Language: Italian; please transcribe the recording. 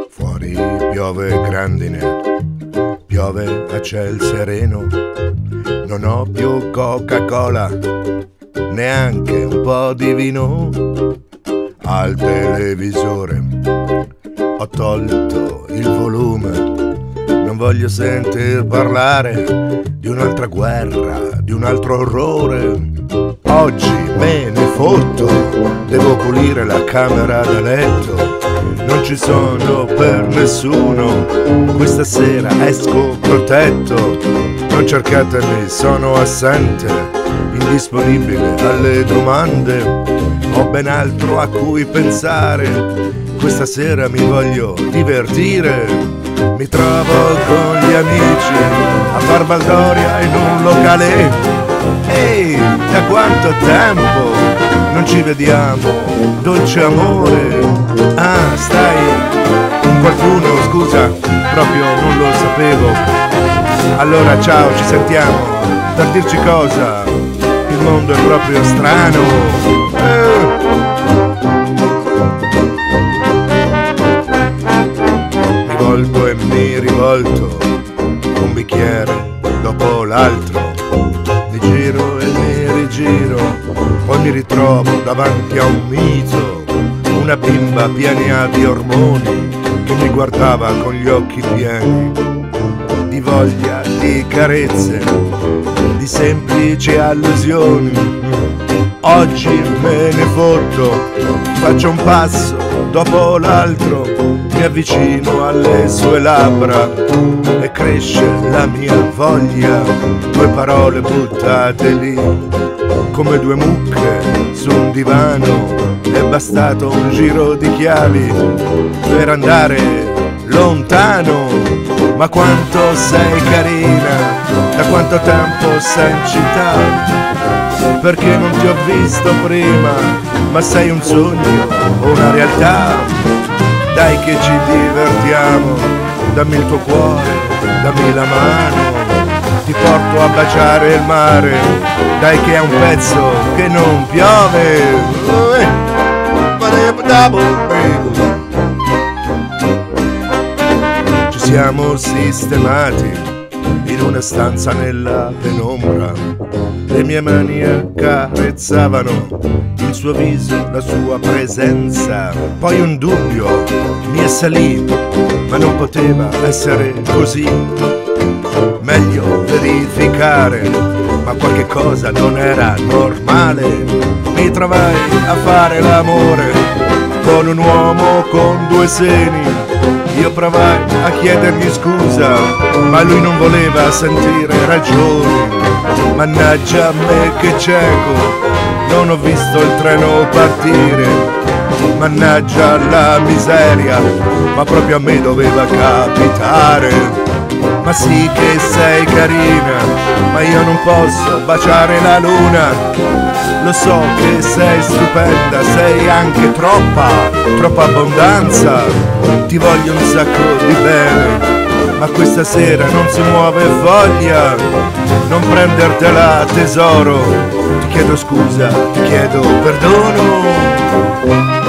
Fuori piove grandine, piove a ciel sereno. Non ho più Coca-Cola, neanche un po' di vino. Al televisore ho tolto il volume, non voglio sentir parlare di un'altra guerra, di un altro orrore. Oggi me ne fotto, devo pulire la camera da letto. Non ci sono per nessuno, questa sera esco protetto. Non cercatemi, sono assente, indisponibile alle domande. Ho ben altro a cui pensare, questa sera mi voglio divertire. Mi trovo con gli amici a far baldoria in un locale. Ehi, da quanto tempo non ci vediamo, dolce amore. Ah, stai con qualcuno, scusa, proprio non lo sapevo. Allora ciao, ci sentiamo, per dirci cosa, il mondo è proprio strano. Mi volto e mi rivolto, un bicchiere dopo l'altro. Mi giro e mi rigiro, poi mi ritrovo davanti a un mito, una bimba piena di ormoni che mi guardava con gli occhi pieni di voglia, di carezze, di semplici allusioni. Oggi me ne fotto, faccio un passo dopo l'altro, mi avvicino alle sue labbra e cresce la mia voglia. Due parole buttate lì come due mucche su un divano. È bastato un giro di chiavi per andare lontano. Ma quanto sei carina, da quanto tempo sei in città? Perché non ti ho visto prima, ma sei un sogno o una realtà? Dai che ci divertiamo, dammi il tuo cuore, dammi la mano, ti porto a baciare il mare, dai che è un pezzo che non piove. Ci siamo sistemati in una stanza nella penombra, le mie mani accarezzavano il suo viso, la sua presenza. Poi un dubbio mi assalì, ma non poteva essere così. Meglio verificare, ma qualche cosa non era normale. Mi trovai a fare l'amore con un uomo con due seni. Io provai a chiedergli scusa, ma lui non voleva sentire ragioni. Mannaggia me che cieco, non ho visto il treno partire. Mannaggia la miseria, ma proprio a me doveva capitare. Ma sì che sei carina, ma io non posso baciare la luna. Lo so che sei stupenda, sei anche troppa abbondanza. Ti voglio un sacco di bene, ma questa sera non si muove voglia. Non prendertela tesoro, ti chiedo scusa, ti chiedo perdono.